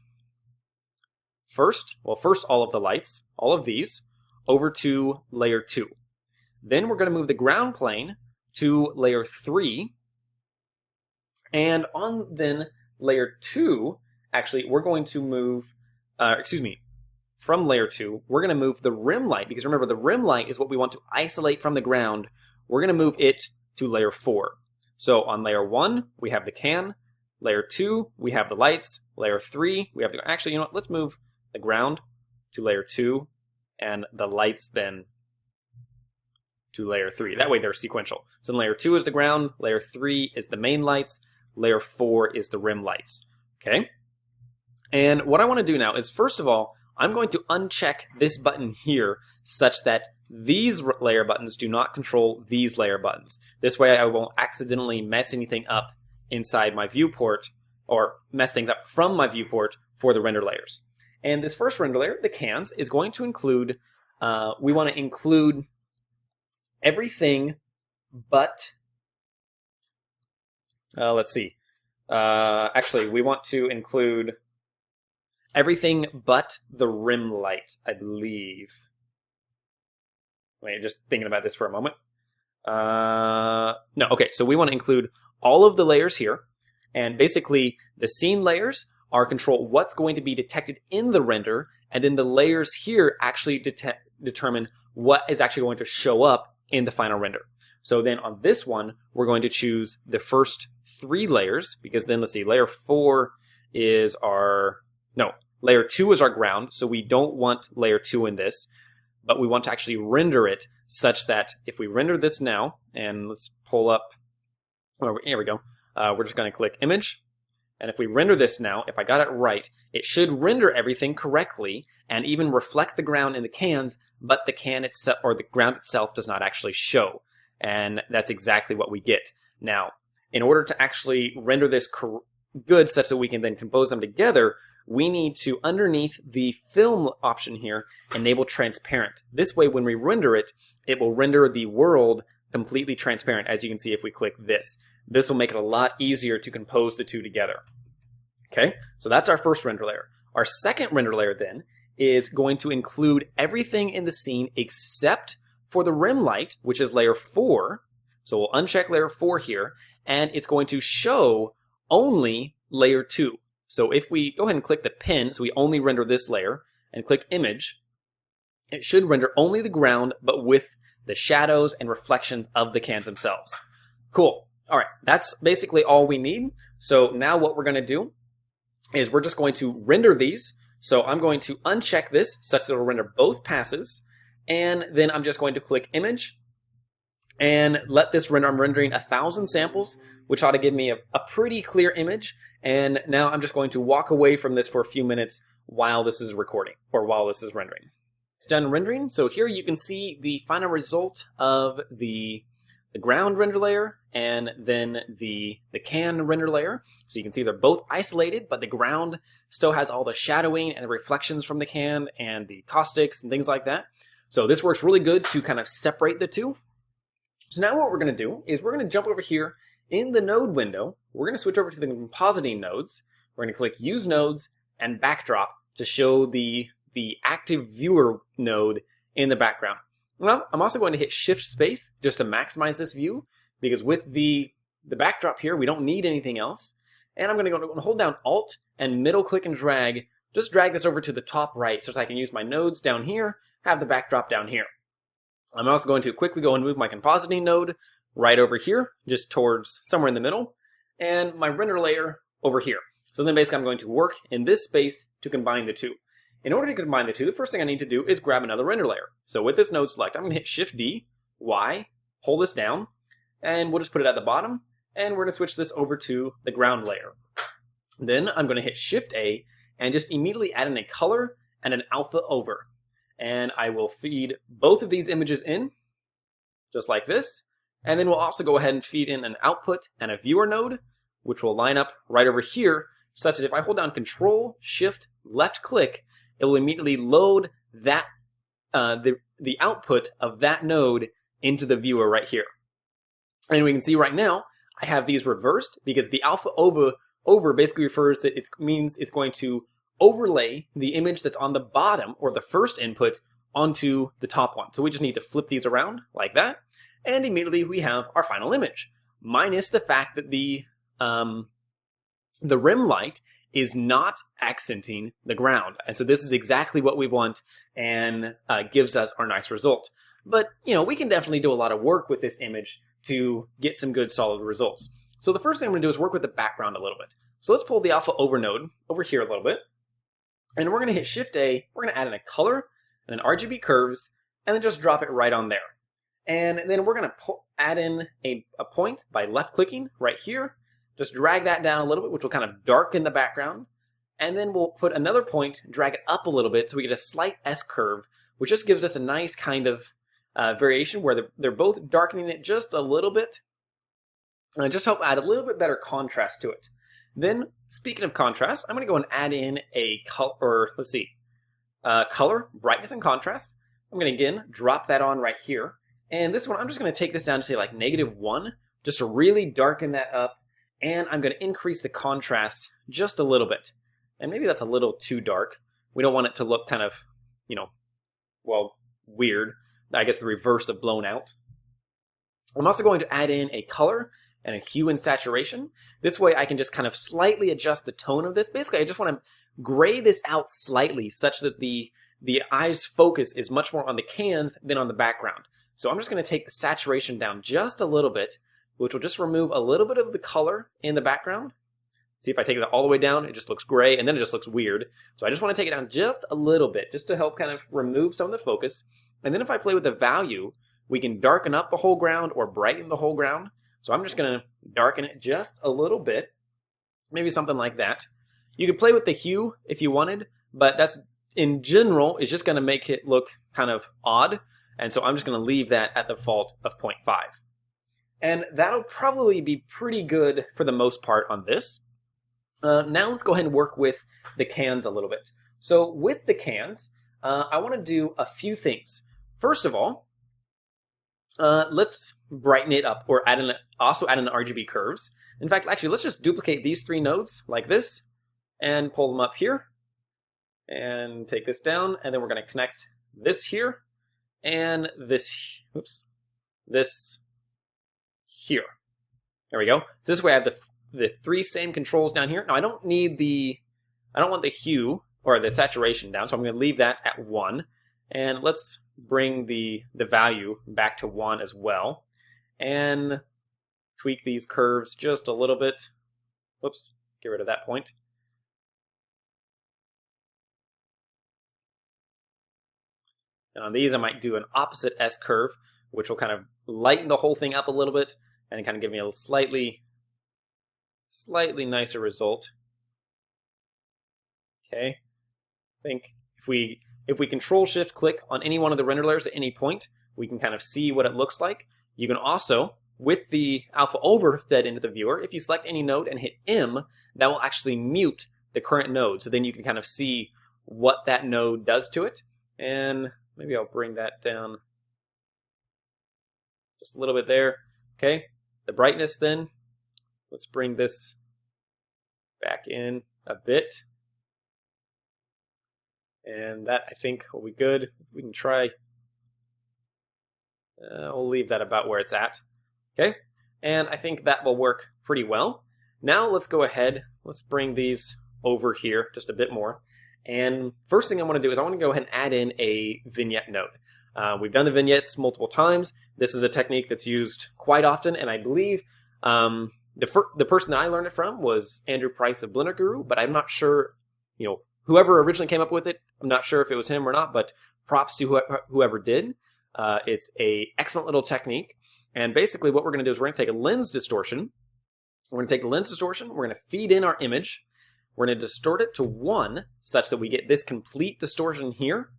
first all of the lights, all of these, over to layer 2. Then we're going to move the ground plane to layer 3. And on then layer 2, actually, we're going to move, from layer 2, we're going to move the rim light, because remember, the rim light is what we want to isolate from the ground. We're going to move it to layer 4. So on layer 1, we have the can. Layer 2, we have the lights. Layer 3, we have the, actually, you know what, let's move the ground to layer 2, and the lights then to layer 3. That way they're sequential. So layer 2 is the ground, layer 3 is the main lights, layer 4 is the rim lights. Okay? And what I want to do now is, first of all, I'm going to uncheck this button here such that these layer buttons do not control these layer buttons. This way I won't accidentally mess anything up inside my viewport or mess things up from my viewport for the render layers. And this first render layer, the cans, is going to include, we want to include everything but, let's see, actually we want to include everything but the rim light, I believe. Wait, just thinking about this for a moment. No, okay, so we want to include all of the layers here, and basically the scene layers are control what's going to be detected in the render, and then the layers here actually determine what is actually going to show up in the final render. So then on this one, we're going to choose the first 3 layers, because then let's see, layer 4 is our, no, layer 2 is our ground, so we don't want layer 2 in this, but we want to actually render it such that if we render this now, and let's pull up, oh, here we go, we're just going to click image, and if we render this now, if I got it right, it should render everything correctly and even reflect the ground in the cans, but the can itself, or the ground itself, does not actually show. And that's exactly what we get. Now, in order to actually render this good such that we can then compose them together, we need to, underneath the film option here, enable transparent. This way, when we render it, it will render the world completely transparent, as you can see if we click this. This will make it a lot easier to compose the two together. Okay, so that's our first render layer. Our second render layer then is going to include everything in the scene except for the rim light, which is layer 4. So we'll uncheck layer 4 here, and it's going to show only layer 2. So if we go ahead and click the pin, so we only render this layer, and click image, it should render only the ground, but with the shadows and reflections of the cans themselves. Cool. All right, that's basically all we need. So now what we're going to do is we're just going to render these. So I'm going to uncheck this such that it'll render both passes, and then I'm just going to click image and let this render. I'm rendering 1,000 samples, which ought to give me a pretty clear image. And now I'm just going to walk away from this for a few minutes while this is recording, or while this is rendering. It's done rendering. So here you can see the final result of the ground render layer and then the can render layer. So you can see they're both isolated, but the ground still has all the shadowing and the reflections from the can and the caustics and things like that. So this works really good to kind of separate the two. So now what we're going to do is we're going to jump over here in the node window. We're going to switch over to the compositing nodes. We're going to click use nodes and backdrop to show the active viewer node in the background. Well, I'm also going to hit shift space just to maximize this view, because with the backdrop here, we don't need anything else. And I'm going to go hold down Alt and middle click and drag. Just drag this over to the top right so that I can use my nodes down here, have the backdrop down here. I'm also going to quickly go and move my compositing node right over here, just towards somewhere in the middle, and my render layer over here. So then basically I'm going to work in this space to combine the two. In order to combine the two, the first thing I need to do is grab another render layer. So with this node select, I'm going to hit Shift D, Y, hold this down, and we'll just put it at the bottom, and we're going to switch this over to the ground layer. Then I'm going to hit Shift A and just immediately add in a color and an alpha over. And I will feed both of these images in, just like this. And then we'll also go ahead and feed in an output and a viewer node, which will line up right over here, such that if I hold down Control, Shift, left click, it will immediately load that the output of that node into the viewer right here. And we can see right now, I have these reversed because the alpha over basically refers that it means it's going to overlay the image that's on the bottom, or the first input, onto the top one. So we just need to flip these around like that, and immediately we have our final image, minus the fact that the rim light is not accenting the ground. And so this is exactly what we want, and gives us our nice result. But, you know, we can definitely do a lot of work with this image to get some good solid results. So the first thing I'm going to do is work with the background a little bit. So let's pull the alpha over node over here a little bit. And we're going to hit Shift A, we're going to add in a color and then RGB curves, and then just drop it right on there. And then we're going to add in a point by left clicking right here. Just drag that down a little bit, which will kind of darken the background. And then we'll put another point, drag it up a little bit so we get a slight S-curve, which just gives us a nice kind of variation where they're both darkening it just a little bit. And just help add a little bit better contrast to it. Then, speaking of contrast, I'm going to go and add in a color, color, brightness, and contrast. I'm going to, again, drop that on right here. And this one, I'm just going to take this down to, say, like -1, just to really darken that up. And I'm going to increase the contrast just a little bit. And maybe that's a little too dark. We don't want it to look kind of, well, weird. I guess the reverse of blown out. I'm also going to add in a color and a hue and saturation. This way I can just kind of slightly adjust the tone of this. Basically, I just want to gray this out slightly such that the eye's focus is much more on the cans than on the background. So I'm just going to take the saturation down just a little bit, which will just remove a little bit of the color in the background. See, if I take it all the way down, it just looks gray, and then it just looks weird. So I just want to take it down just a little bit, just to help kind of remove some of the focus. And then if I play with the value, we can darken up the whole ground or brighten the whole ground. So I'm just going to darken it just a little bit, maybe something like that. You could play with the hue if you wanted, but that's, in general, is just going to make it look kind of odd. And so I'm just going to leave that at the default of 0.5. And that'll probably be pretty good for the most part on this. Now let's go ahead and work with the cans a little bit. So with the cans, I want to do a few things. First of all, let's brighten it up, or also add in the RGB curves. In fact, actually, let's just duplicate these 3 nodes like this and pull them up here and take this down. And then we're going to connect this here and this, this here. There we go. So this way I have the 3 same controls down here. Now I don't want the hue or the saturation down, so I'm going to leave that at 1. And let's bring the value back to 1 as well. And tweak these curves just a little bit. Whoops, get rid of that point. And on these I might do an opposite S curve, which will kind of lighten the whole thing up a little bit and kind of give me a slightly nicer result. Okay, I think if we Control Shift click on any one of the render layers at any point, we can kind of see what it looks like. You can also, with the alpha over fed into the viewer, if you select any node and hit M, that will actually mute the current node. So then you can kind of see what that node does to it. And maybe I'll bring that down just a little bit there. Okay, the brightness then. Let's bring this back in a bit. And that, I think, will be good. We can try. We'll leave that about where it's at. Okay, and I think that will work pretty well. Now let's go ahead. Let's bring these over here just a bit more. And first thing I want to do is I want to go ahead and add in a vignette node. We've done the vignettes multiple times. This is a technique that's used quite often, and I believe the person that I learned it from was Andrew Price of Blender Guru, but I'm not sure, whoever originally came up with it, I'm not sure if it was him or not, but props to whoever did. It's an excellent little technique. And basically what we're going to do is we're going to take a lens distortion. We're going to take the lens distortion. We're going to feed in our image. We're going to distort it to 1 such that we get this complete distortion here.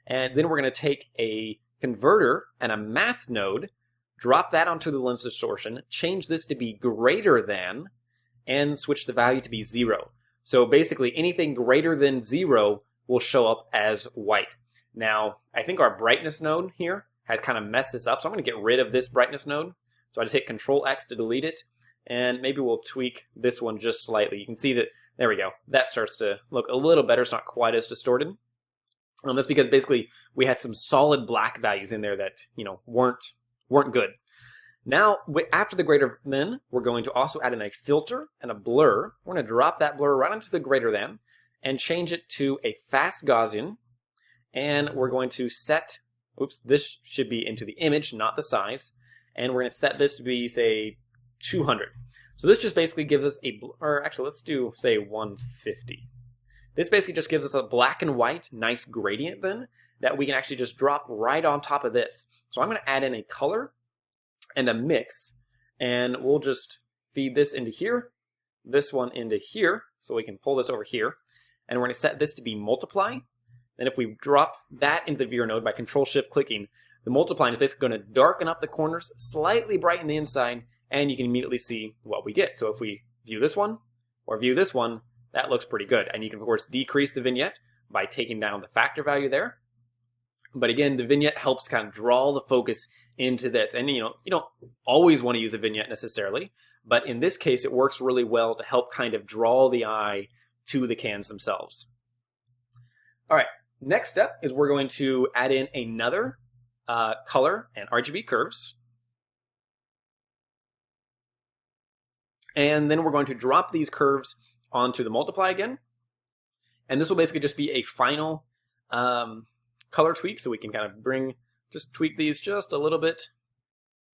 And then we're going to take a converter and a math node, drop that onto the lens distortion, change this to be greater than, and switch the value to be 0. So basically anything greater than 0 will show up as white. Now, I think our brightness node here has kind of messed this up, so I'm going to get rid of this brightness node. So I just hit Control X to delete it, and maybe we'll tweak this one just slightly. You can see that, there we go, that starts to look a little better. It's not quite as distorted. That's because basically we had some solid black values in there that, weren't good. Now, after the greater than, we're going to also add in a filter and a blur. We're going to drop that blur right onto the greater than and change it to a fast Gaussian. And we're going to set, this should be into the image, not the size. And we're going to set this to be, say, 200. So this just basically gives us let's do, say, 150. This basically just gives us a black and white nice gradient then that we can actually just drop right on top of this. So I'm going to add in a color and a mix, and we'll just feed this into here. this one into here, so we can pull this over here, and we're going to set this to be multiply. And if we drop that into the viewer node by Control-Shift clicking, the multiply is basically going to darken up the corners, slightly brighten the inside, and you can immediately see what we get. So if we view this one, or view this one, that looks pretty good. And you can, of course, decrease the vignette by taking down the factor value there. But again, the vignette helps kind of draw the focus into this. And you don't always want to use a vignette necessarily, but in this case, it works really well to help kind of draw the eye to the cans themselves. All right, next step is we're going to add in another color and RGB curves. And then we're going to drop these curves onto the multiply again. And this will basically just be a final color tweak, so we can kind of just tweak these just a little bit.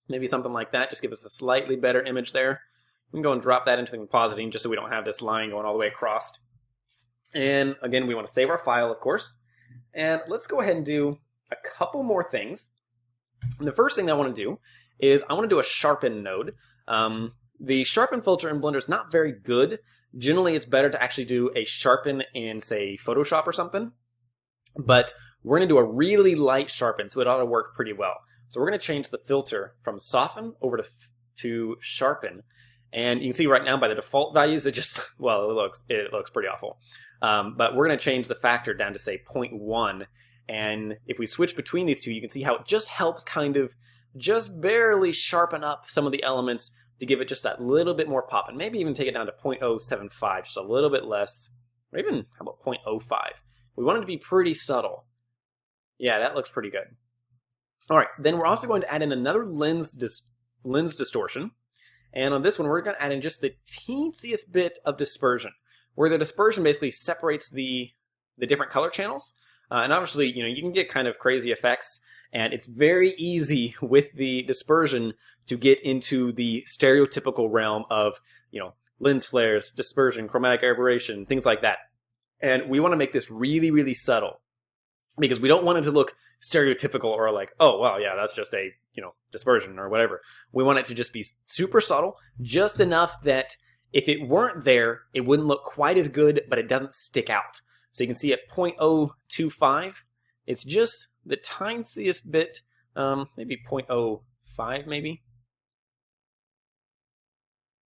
Maybe something like that, just give us a slightly better image there. We can go and drop that into the compositing just so we don't have this line going all the way across. And again, we want to save our file, of course. And let's go ahead and do a couple more things. And the first thing I want to do is I want to do a Sharpen node. The Sharpen filter in Blender is not very good. Generally, it's better to actually do a Sharpen in, say, Photoshop or something. But we're going to do a really light Sharpen, so it ought to work pretty well. So we're going to change the filter from Soften over to Sharpen. And you can see right now by the default values, it just, well, it looks pretty awful. But we're going to change the factor down to, say, 0.1. And if we switch between these two, you can see how it just helps kind of just barely sharpen up some of the elements to give it just that little bit more pop. And maybe even take it down to 0.075, just a little bit less. Or even, how about 0.05? We want it to be pretty subtle. Yeah, that looks pretty good. All right, then we're also going to add in another lens distortion. And on this one, we're going to add in just the teensiest bit of dispersion, where the dispersion basically separates the different color channels. And obviously, you can get kind of crazy effects, and it's very easy with the dispersion to get into the stereotypical realm of, lens flares, dispersion, chromatic aberration, things like that. And we want to make this really, really subtle, because we don't want it to look stereotypical or like, oh, well, yeah, that's just a, dispersion or whatever. We want it to just be super subtle, just enough that if it weren't there, it wouldn't look quite as good, but it doesn't stick out. So you can see at 0.025, it's just the tiniest bit, maybe 0.05 maybe.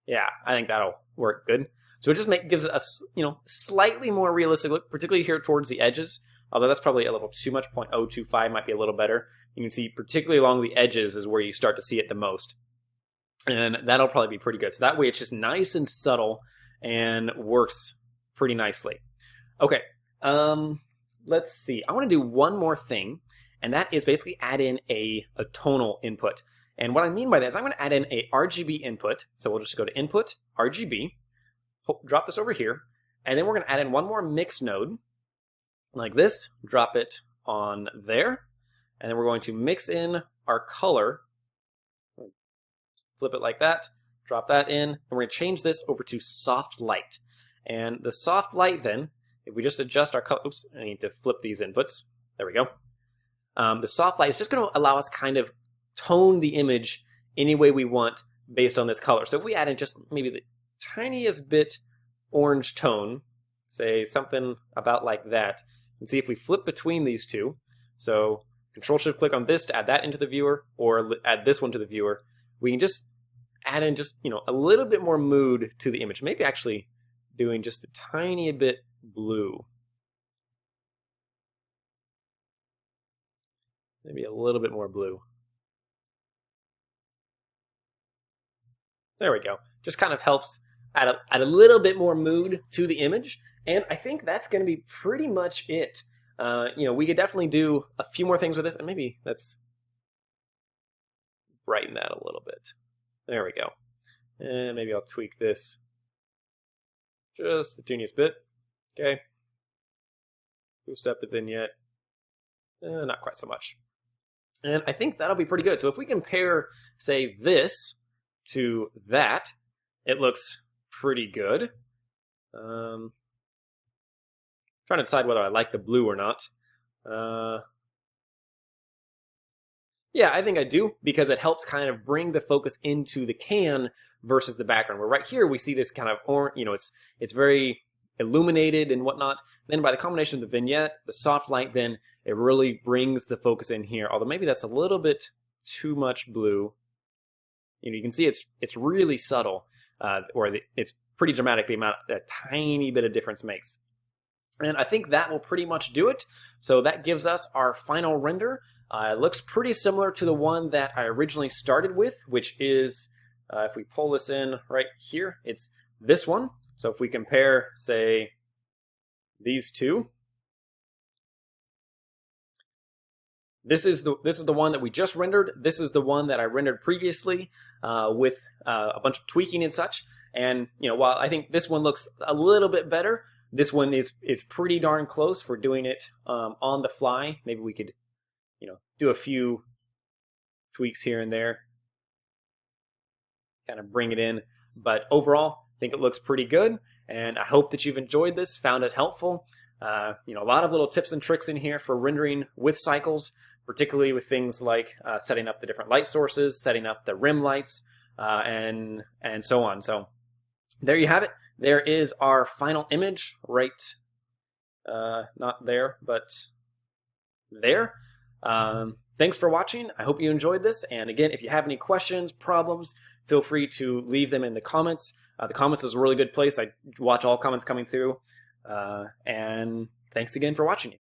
Yeah, I think that'll work good. So it just gives it a slightly more realistic look, particularly here towards the edges. Although that's probably a little too much. 0.025 might be a little better. You can see particularly along the edges is where you start to see it the most. And that'll probably be pretty good. So that way it's just nice and subtle and works pretty nicely. Okay, let's see. I want to do one more thing, and that is basically add in a tonal input. And what I mean by that is I'm going to add in a RGB input. So we'll just go to Input, RGB, drop this over here, and then we're going to add in one more mix node, like this, drop it on there, and then we're going to mix in our color, flip it like that, drop that in, and we're going to change this over to soft light. And the soft light then, if we just adjust our color, oops, I need to flip these inputs, there we go. The soft light is just going to allow us kind of tone the image any way we want based on this color. So if we add in just maybe the tiniest bit orange tone, say something about like that, and see if we flip between these two. So Control-Shift click on this to add that into the viewer, or add this one to the viewer. We can just add in just, a little bit more mood to the image. Maybe actually doing just a tiny bit blue. Maybe a little bit more blue. There we go. Just kind of helps add a little bit more mood to the image. And I think that's going to be pretty much it. We could definitely do a few more things with this, and maybe let's brighten that a little bit. There we go. And maybe I'll tweak this just the teeniest bit. Okay. Boost up the vignette. Not quite so much. And I think that'll be pretty good. So if we compare, say, this to that, it looks pretty good. Trying to decide whether I like the blue or not. Yeah, I think I do, because it helps kind of bring the focus into the can versus the background. Where right here we see this kind of orange, it's very illuminated and whatnot. Then by the combination of the vignette, the soft light, then it really brings the focus in here. Although maybe that's a little bit too much blue. You can see it's really subtle, it's pretty dramatic the amount a tiny bit of difference makes. And I think that will pretty much do it. So that gives us our final render. It looks pretty similar to the one that I originally started with, which is, if we pull this in right here, it's this one. So if we compare, say, these two, this is the one that we just rendered. This is the one that I rendered previously with a bunch of tweaking and such. And while I think this one looks a little bit better, this one is pretty darn close for doing it on the fly. Maybe we could, do a few tweaks here and there, kind of bring it in. But overall, I think it looks pretty good, and I hope that you've enjoyed this, found it helpful. A lot of little tips and tricks in here for rendering with cycles, particularly with things like setting up the different light sources, setting up the rim lights, and so on. So there you have it. There is our final image right, not there, but there. Thanks for watching. I hope you enjoyed this. And again, if you have any questions, problems, feel free to leave them in the comments. The comments is a really good place. I watch all comments coming through. And thanks again for watching.